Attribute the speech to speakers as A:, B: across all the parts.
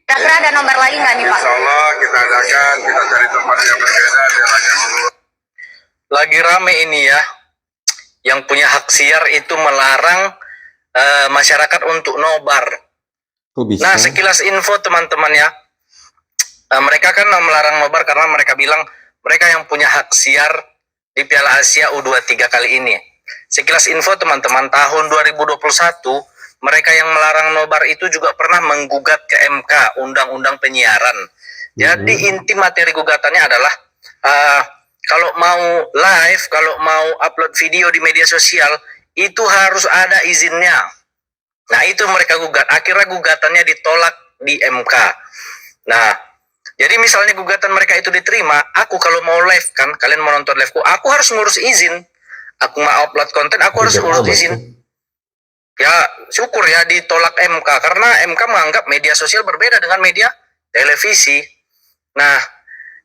A: Kira-kira ada nobar lagi nggak nih Pak?
B: Insya Allah kita adakan, kita cari tempat yang berbeda biar agak seru. Lagi rame ini ya, yang punya hak siar itu melarang masyarakat untuk nobar. Nah, sekilas info teman-teman ya, mereka kan melarang nobar karena mereka bilang mereka yang punya hak siar di Piala Asia U23 kali ini. Sekilas info teman-teman, tahun 2021 mereka yang melarang nobar itu juga pernah menggugat ke MK Undang-Undang Penyiaran. Jadi inti materi gugatannya adalah kalau mau live, kalau mau upload video di media sosial itu harus ada izinnya. Nah, itu mereka gugat. Akhirnya gugatannya ditolak di MK. Nah, jadi misalnya gugatan mereka itu diterima, aku kalau mau live kan, kalian mau nonton liveku, aku harus ngurus izin. Aku mau upload konten, aku harus ngurus izin. Ya, syukur ya ditolak MK, karena MK menganggap media sosial berbeda dengan media televisi. Nah,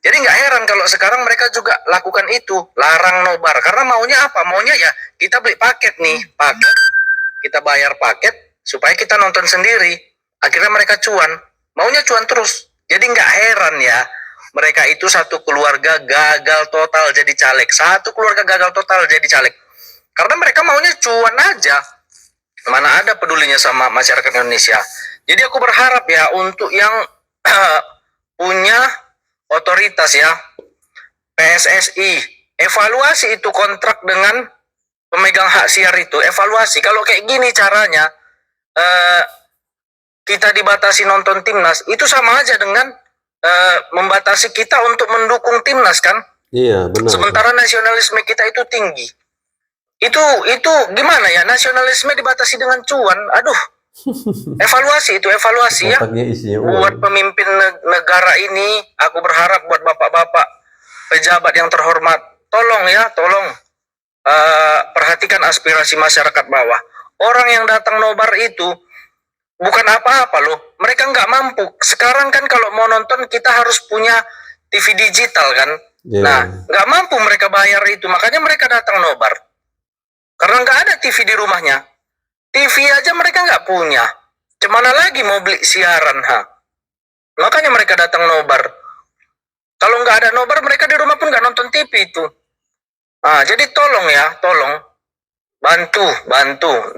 B: jadi nggak heran kalau sekarang mereka juga lakukan itu, larang nobar. Karena maunya apa? Maunya ya kita beli paket nih, paket, kita bayar paket supaya kita nonton sendiri. Akhirnya mereka cuan, maunya cuan terus. Jadi nggak heran ya, mereka itu satu keluarga gagal total jadi caleg. Satu keluarga gagal total jadi caleg. Karena mereka maunya cuan aja. Mana ada pedulinya sama masyarakat Indonesia. Jadi aku berharap ya untuk yang punya otoritas ya, PSSI, evaluasi itu kontrak dengan pemegang hak siar itu, evaluasi. Kalau kayak gini caranya, kita dibatasi nonton timnas, itu sama aja dengan membatasi kita untuk mendukung timnas kan?
C: Iya, benar.
B: Sementara nasionalisme kita itu tinggi. Itu gimana ya, nasionalisme dibatasi dengan cuan. Aduh, evaluasi itu, evaluasi ya buat pemimpin negara ini. Aku berharap buat bapak-bapak pejabat yang terhormat, tolong ya, tolong perhatikan aspirasi masyarakat bawah. Orang yang datang nobar itu bukan apa-apa loh, mereka nggak mampu. Sekarang kan kalau mau nonton kita harus punya TV digital kan. Nah, nggak mampu mereka bayar itu, makanya mereka datang nobar. Karena nggak ada TV di rumahnya. TV aja mereka nggak punya. Cemana lagi mau beli siaran, ha? Makanya mereka datang nobar. Kalau nggak ada nobar, mereka di rumah pun nggak nonton TV itu. Nah, jadi tolong ya, tolong. Bantu.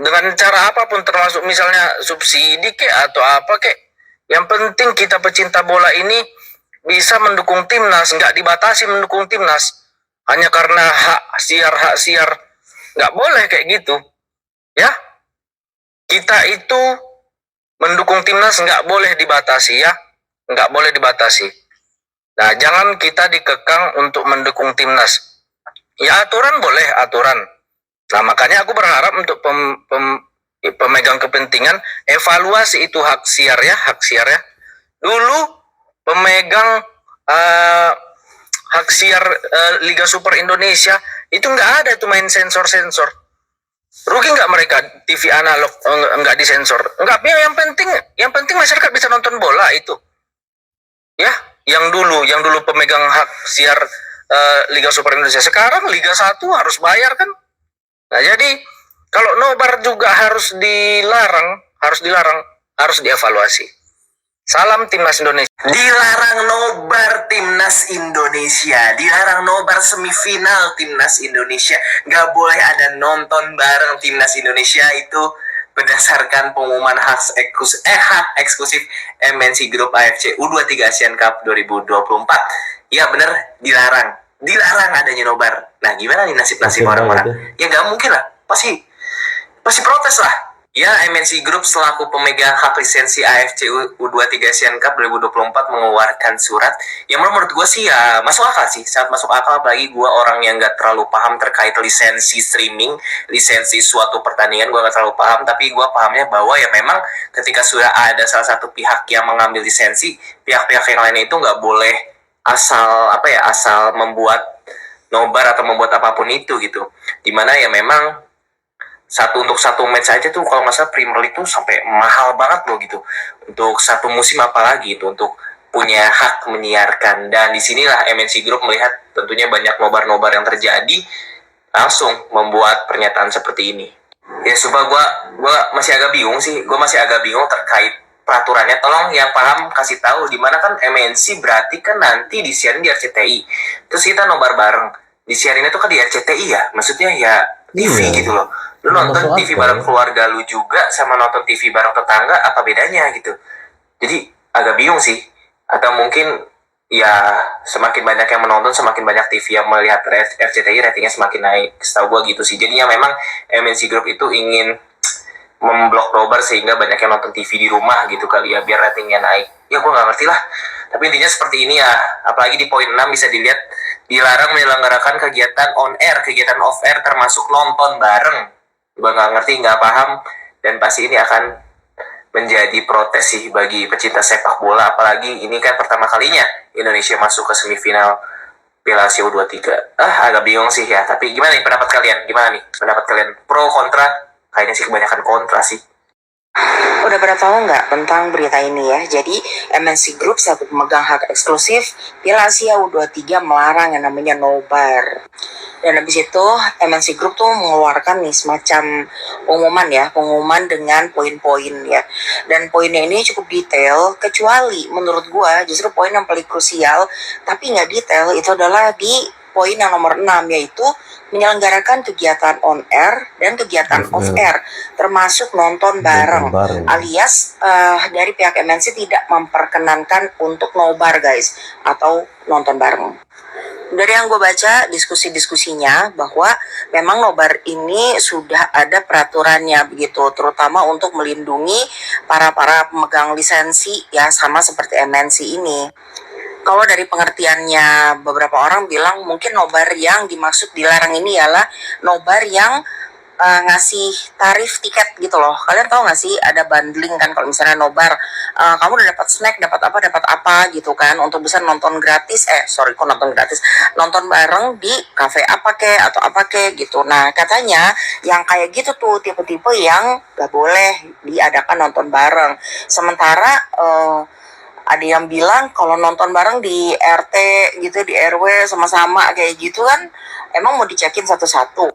B: Dengan cara apapun, termasuk misalnya subsidi kek atau apa kek. Yang penting kita pecinta bola ini bisa mendukung timnas, nggak dibatasi mendukung timnas. Hanya karena hak siar. Nggak boleh kayak gitu, ya. Kita itu mendukung timnas nggak boleh dibatasi ya, nggak boleh dibatasi. Nah, jangan kita dikekang untuk mendukung timnas. Ya aturan boleh, aturan. Nah, makanya aku berharap untuk pemegang kepentingan evaluasi itu hak siar ya. Dulu pemegang hak siar Liga Super Indonesia itu nggak ada tuh main sensor. Rugi nggak mereka TV analog nggak disensor? Nggak, yang penting masyarakat bisa nonton bola itu. Ya, yang dulu pemegang hak siar Liga Super Indonesia. Sekarang Liga 1 harus bayar kan? Nah, jadi kalau nobar juga harus dilarang, harus dievaluasi. Salam Timnas Indonesia.
D: Dilarang nobar Timnas Indonesia, dilarang nobar semifinal Timnas Indonesia. Gak boleh ada nonton bareng Timnas Indonesia, itu berdasarkan pengumuman hak eksklusif MNC Group AFC U23 Asian Cup 2024. Ya bener, dilarang adanya nobar. Nah, gimana nih nasib orang-orang? Ya gak mungkin lah, pasti protes lah. Ya, MNC Group selaku pemegang hak lisensi AFC U23 Asian Cup 2024 mengeluarkan surat yang menurut gue sih ya masuk akal sih, sangat masuk akal, apalagi gue orang yang gak terlalu paham terkait lisensi streaming, lisensi suatu pertandingan, gue gak terlalu paham, tapi gue pahamnya bahwa ya memang ketika sudah ada salah satu pihak yang mengambil lisensi, pihak-pihak yang lainnya itu gak boleh asal membuat nobar atau membuat apapun itu gitu, dimana ya memang untuk satu match aja tuh kalau nggak salah Premier League tuh sampai mahal banget loh gitu, untuk satu musim apalagi itu untuk punya hak menyiarkan. Dan disinilah MNC Group melihat tentunya banyak nobar-nobar yang terjadi, langsung membuat pernyataan seperti ini. Ya sumpah gue masih agak bingung terkait peraturannya tolong yang paham kasih tahu, dimana kan MNC berarti kan nanti disiarin di RCTI, terus kita nobar bareng disiarinnya tuh kan di RCTI ya, maksudnya ya TV gitu loh. Lu nonton TV bareng keluarga lu juga sama nonton TV bareng tetangga, apa bedanya gitu. Jadi agak bingung sih. Atau mungkin ya semakin banyak yang menonton, semakin banyak TV yang melihat RCTI, ratingnya semakin naik. Setahu gue gitu sih. Jadinya memang MNC Group itu ingin memblok nobar sehingga banyak yang nonton TV di rumah gitu kali ya, biar ratingnya naik. Ya gue nggak ngerti lah. Tapi intinya seperti ini ya. Apalagi di poin 6 bisa dilihat, dilarang menyelenggarakan kegiatan on air, kegiatan off air termasuk nonton bareng. Gue nggak ngerti, nggak paham, dan pasti ini akan menjadi protes sih bagi pecinta sepak bola. Apalagi ini kan pertama kalinya Indonesia masuk ke semifinal Piala Asia U23. Agak bingung sih ya. Tapi gimana nih pendapat kalian? Gimana nih pendapat kalian? Pro, kontra? Kayaknya sih kebanyakan kontra sih.
A: Udah pada tahu nggak tentang berita ini ya? Jadi MNC Group selaku pemegang hak eksklusif Piala Asia U23 melarang yang namanya nobar. Dan habis itu MNC Group tuh mengeluarkan nih semacam pengumuman dengan poin-poin ya. Dan poinnya ini cukup detail, kecuali menurut gua justru poin yang paling krusial tapi nggak detail itu adalah di poin yang nomor 6, yaitu menyelenggarakan kegiatan on air dan kegiatan off air termasuk nonton bareng, alias dari pihak MNC tidak memperkenankan untuk nobar guys atau nonton bareng. Dari yang gue baca diskusinya bahwa memang nobar ini sudah ada peraturannya begitu, terutama untuk melindungi para pemegang lisensi ya, sama seperti MNC ini. Kalau dari pengertiannya beberapa orang bilang mungkin nobar yang dimaksud dilarang ini ialah nobar yang ngasih tarif tiket gitu loh. Kalian tahu nggak sih ada bundling kan kalau misalnya nobar, kamu udah dapat snack, dapat apa gitu kan untuk bisa nonton gratis, nonton bareng di kafe apa ke atau apa ke gitu. Nah katanya yang kayak gitu tuh tipe-tipe yang gak boleh diadakan nonton bareng. Sementara ada yang bilang kalau nonton bareng di RT gitu, di RW sama-sama kayak gitu kan emang mau dicekin satu-satu.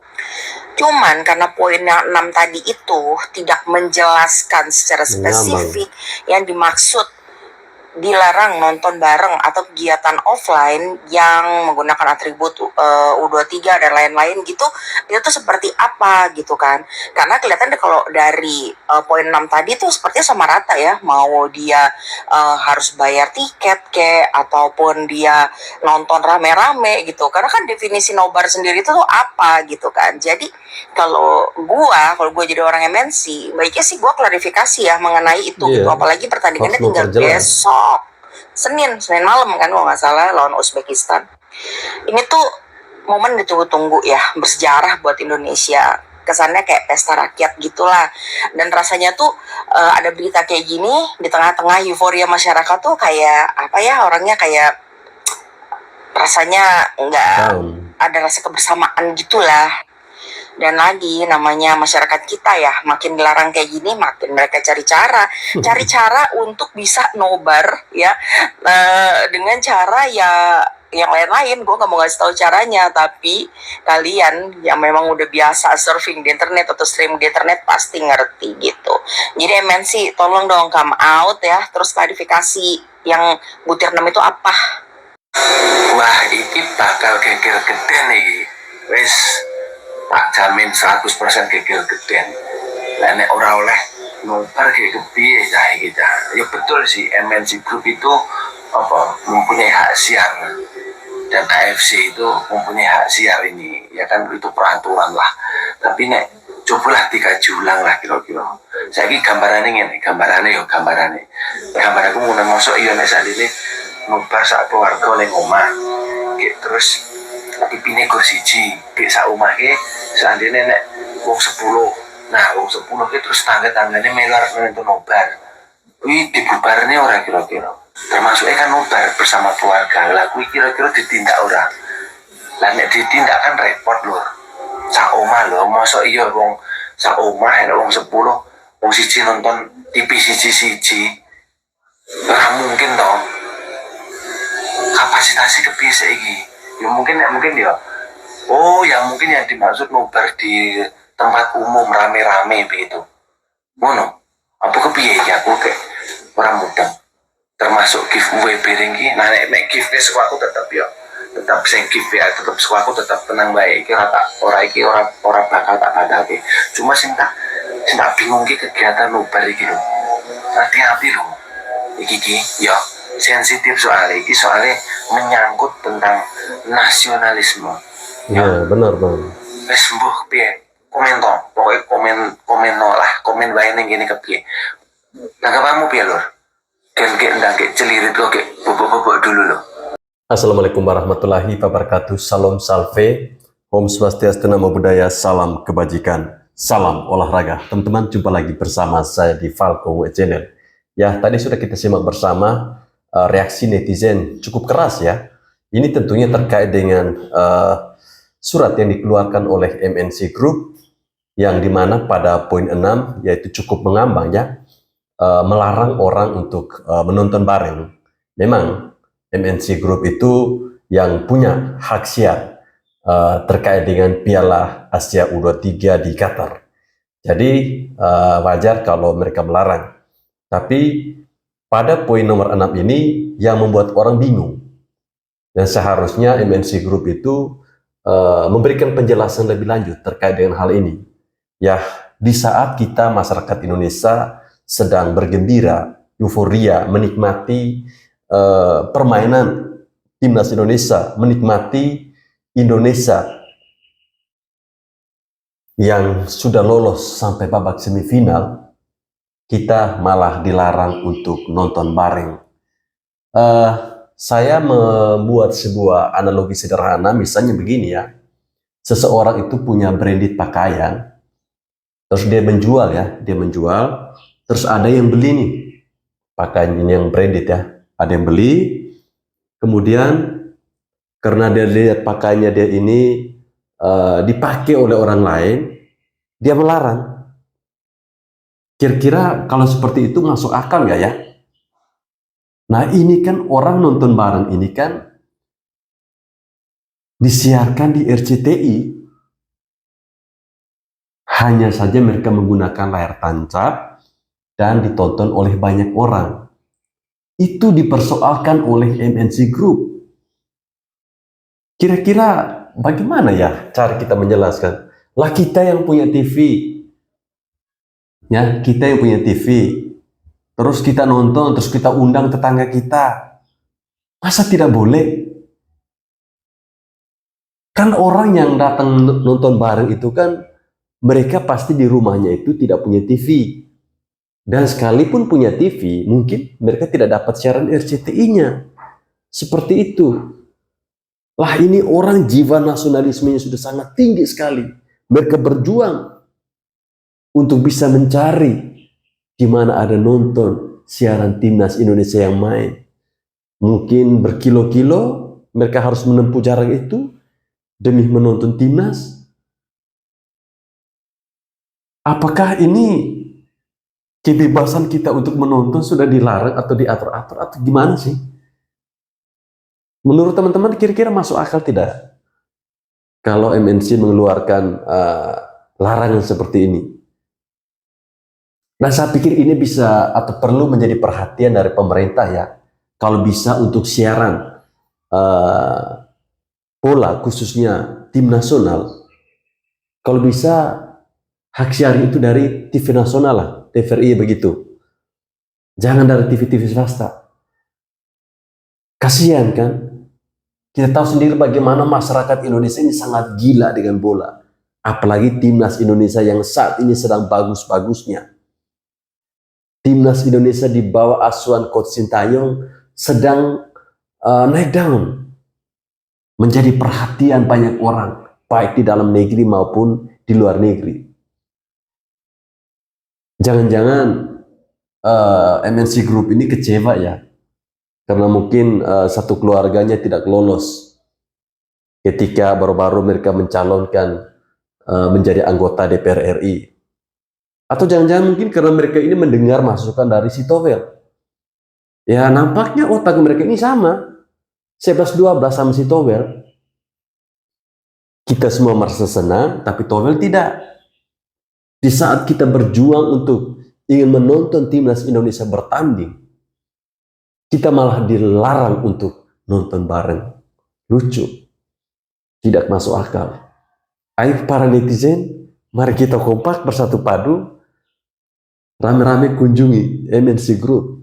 A: Cuman karena poin yang 6 tadi itu tidak menjelaskan secara spesifik yang dimaksud dilarang nonton bareng atau kegiatan offline yang menggunakan atribut U23 dan lain-lain gitu, itu tuh seperti apa gitu kan. Karena kelihatan deh kalau dari poin 6 tadi tuh sepertinya sama rata ya, mau dia harus bayar tiket ataupun dia nonton rame-rame gitu. Karena kan definisi nobar sendiri itu tuh apa gitu kan. Jadi kalau gue jadi orang MNC, baiknya sih gue klarifikasi ya mengenai itu gitu. Apalagi pertandingannya tinggal besok Senin malam kan kalau nggak salah lawan Uzbekistan. Ini tuh momen ditunggu-tunggu ya, bersejarah buat Indonesia. Kesannya kayak pesta rakyat gitulah. Dan rasanya tuh ada berita kayak gini di tengah-tengah euforia masyarakat tuh kayak apa ya, orangnya kayak rasanya nggak ada rasa kebersamaan gitulah. Dan lagi namanya masyarakat kita ya, makin dilarang kayak gini makin mereka cari cara untuk bisa nobar ya, dengan cara ya yang lain-lain. Gue nggak mau ngasih tahu caranya, tapi kalian yang memang udah biasa surfing di internet atau stream di internet pasti ngerti gitu. Jadi MNC tolong dong come out ya, terus klarifikasi yang butir 6 itu apa.
D: Wah, ini bakal geger gede nih wes, tak jamin 100% geger gede. Lah nek ora oleh nobar kayak kepiye cah kita. Ya betul sih, MNC Group itu mempunyai hak siar, dan AFC itu mempunyai hak siar ini ya kan, itu peraturan lah. Tapi nek cobalah dikaji ulang lah kira-kira. Saiki gambarannya aku mau masuk iya nek sakjane nobar sak keluarga ning omah. Terus dipine kursi siji, sak omahe seandainya nek wong 10. Nah, wong 10 ki terus tangga-tanggane melar nonton nobar. Kuwi dibubarne ora kira-kira? Termasuk kan nobar bersama keluarga. Lah kuwi kira-kira ditindak ora? Lah nek ditindak kan repot lho. Sak omah lho, mosok iya wong sak omah nek wong 10, wong siji nonton TV siji-siji. Ora mungkin toh. Kapasitasnya kepiye saiki? Ya mungkin ya. Oh, ya mungkin yang dimaksud nobar di tempat umum rame-rame begitu. Ngono. Apa kepiye ya aku kayak orang muda termasuk giveaway piring ki. Nah nek giveaway suku aku tetap ya tetap sing giveaway tetap suku aku tetap tenang baik iki ora bakal tak badake. Cuma sing tak bingung ki kegiatan nobar iki lho. Hati-hati lho. Iki ya sensitif soalnya menyangkut tentang nasionalisme.
C: Ya, benar bang.
D: Wes mbuh piye? Komen to, pokoknya komen lah, komen wae ning kene kepiye. Tanggapanmu piye, Lur? Ndang celirit kok bobok-bobok dulu loh.
C: Assalamualaikum warahmatullahi wabarakatuh. Salam salve, Om Swastiastu, Namo Buddhaya, salam kebajikan, salam olahraga. Teman-teman, jumpa lagi bersama saya di Falco Channel. Ya, tadi sudah kita simak bersama reaksi netizen cukup keras ya. Ini tentunya terkait dengan surat yang dikeluarkan oleh MNC Group yang dimana pada poin 6 yaitu cukup mengambang ya, melarang orang untuk menonton bareng. Memang MNC Group itu yang punya hak siar terkait dengan Piala Asia U23 di Qatar. Jadi wajar kalau mereka melarang. Tapi pada poin nomor 6 ini yang membuat orang bingung. Dan seharusnya MNC Group itu memberikan penjelasan lebih lanjut terkait dengan hal ini. Ya, di saat kita masyarakat Indonesia sedang bergembira, euforia, menikmati permainan timnas Indonesia, menikmati Indonesia yang sudah lolos sampai babak semifinal, kita malah dilarang untuk nonton bareng. Saya membuat sebuah analogi sederhana, misalnya begini ya, seseorang itu punya branded pakaian, terus dia menjual ya, terus ada yang beli nih, pakaian ini yang branded ya, ada yang beli, kemudian karena dia lihat pakaiannya dia ini dipakai oleh orang lain, dia melarang. Kira-kira kalau seperti itu masuk akal nggak ya? Nah ini kan orang nonton bareng ini kan disiarkan di RCTI. Hanya saja mereka menggunakan layar tancap dan ditonton oleh banyak orang. Itu dipersoalkan oleh MNC Group. Kira-kira bagaimana ya cara kita menjelaskan? Lah kita yang punya TV. Ya, kita yang punya TV. Terus kita nonton, terus kita undang tetangga kita. Masa tidak boleh? Kan orang yang datang nonton bareng itu kan mereka pasti di rumahnya itu tidak punya TV. Dan sekalipun punya TV, mungkin mereka tidak dapat siaran RCTI-nya. Seperti itu. Lah ini orang jiwa nasionalismenya sudah sangat tinggi sekali. Mereka berjuang untuk bisa mencari di mana ada nonton siaran timnas Indonesia yang main. Mungkin berkilo-kilo mereka harus menempuh jarak itu demi menonton timnas. Apakah ini kebebasan kita untuk menonton sudah dilarang atau diatur-atur atau gimana sih? Menurut teman-teman kira-kira masuk akal tidak? Kalau MNC mengeluarkan larangan seperti ini. Nah saya pikir ini bisa atau perlu menjadi perhatian dari pemerintah ya. Kalau bisa untuk siaran bola khususnya tim nasional. Kalau bisa hak siaran itu dari TV nasional lah, TVRI begitu. Jangan dari TV-TV swasta. Kasihan kan? Kita tahu sendiri bagaimana masyarakat Indonesia ini sangat gila dengan bola. Apalagi timnas Indonesia yang saat ini sedang bagus-bagusnya. Timnas Indonesia di bawah asuhan Coach Sintayong sedang naik daun. Menjadi perhatian banyak orang, baik di dalam negeri maupun di luar negeri. Jangan-jangan MNC Group ini kecewa ya, karena mungkin satu keluarganya tidak lolos ketika baru-baru mereka mencalonkan menjadi anggota DPR RI. Atau jangan-jangan mungkin karena mereka ini mendengar masukan dari si Towel. Ya nampaknya otak mereka ini sama, 11-12 sama si Towel. Kita semua merasa senang, tapi Towel tidak. Di saat kita berjuang untuk ingin menonton timnas Indonesia bertanding, kita malah dilarang untuk nonton bareng. Lucu, tidak masuk akal. Ayo para netizen, mari kita kompak bersatu padu, rame-rame kunjungi MNC Group.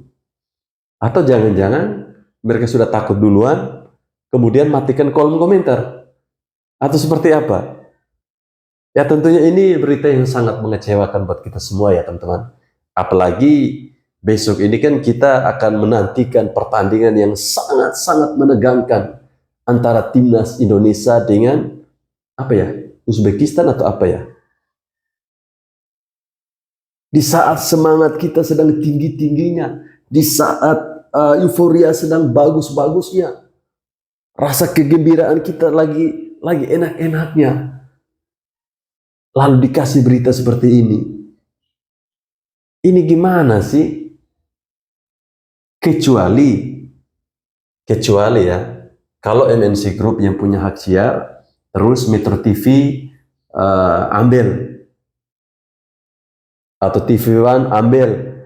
C: Atau jangan-jangan mereka sudah takut duluan, kemudian matikan kolom komentar. Atau seperti apa? Ya tentunya ini berita yang sangat mengecewakan buat kita semua ya teman-teman. Apalagi besok ini kan kita akan menantikan pertandingan yang sangat-sangat menegangkan antara timnas Indonesia dengan apa ya? Uzbekistan atau apa ya? Di saat semangat kita sedang tinggi-tingginya, di saat euforia sedang bagus-bagusnya, rasa kegembiraan kita lagi enak-enaknya, lalu dikasih berita seperti ini. Ini gimana sih? Kecuali ya, kalau MNC Group yang punya hak siar, terus Metro TV ambil, atau TV One ambil,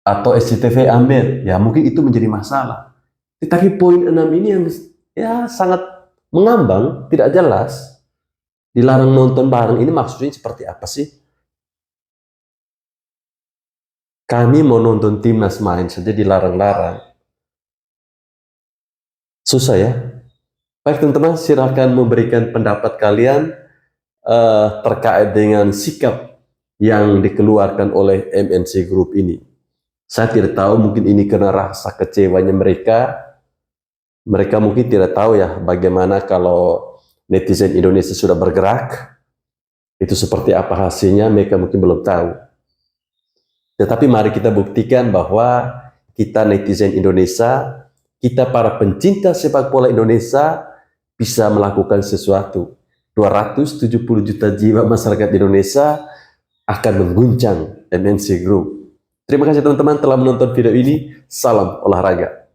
C: atau SCTV ambil, ya mungkin itu menjadi masalah. Tetapi poin 6 ini yang ya sangat mengambang, tidak jelas. Dilarang nonton bareng ini maksudnya seperti apa sih? Kami mau nonton timnas main saja dilarang-larang. Susah ya? Baik teman-teman, silakan memberikan pendapat kalian terkait dengan sikap yang dikeluarkan oleh MNC Group ini. Saya tidak tahu, mungkin ini karena rasa kecewanya mereka. Mereka mungkin tidak tahu ya bagaimana kalau netizen Indonesia sudah bergerak, itu seperti apa hasilnya, mereka mungkin belum tahu. Tetapi mari kita buktikan bahwa kita netizen Indonesia, kita para pencinta sepak bola Indonesia bisa melakukan sesuatu. 270 juta jiwa masyarakat Indonesia akan mengguncang MNC Group. Terima kasih teman-teman telah menonton video ini. Salam olahraga.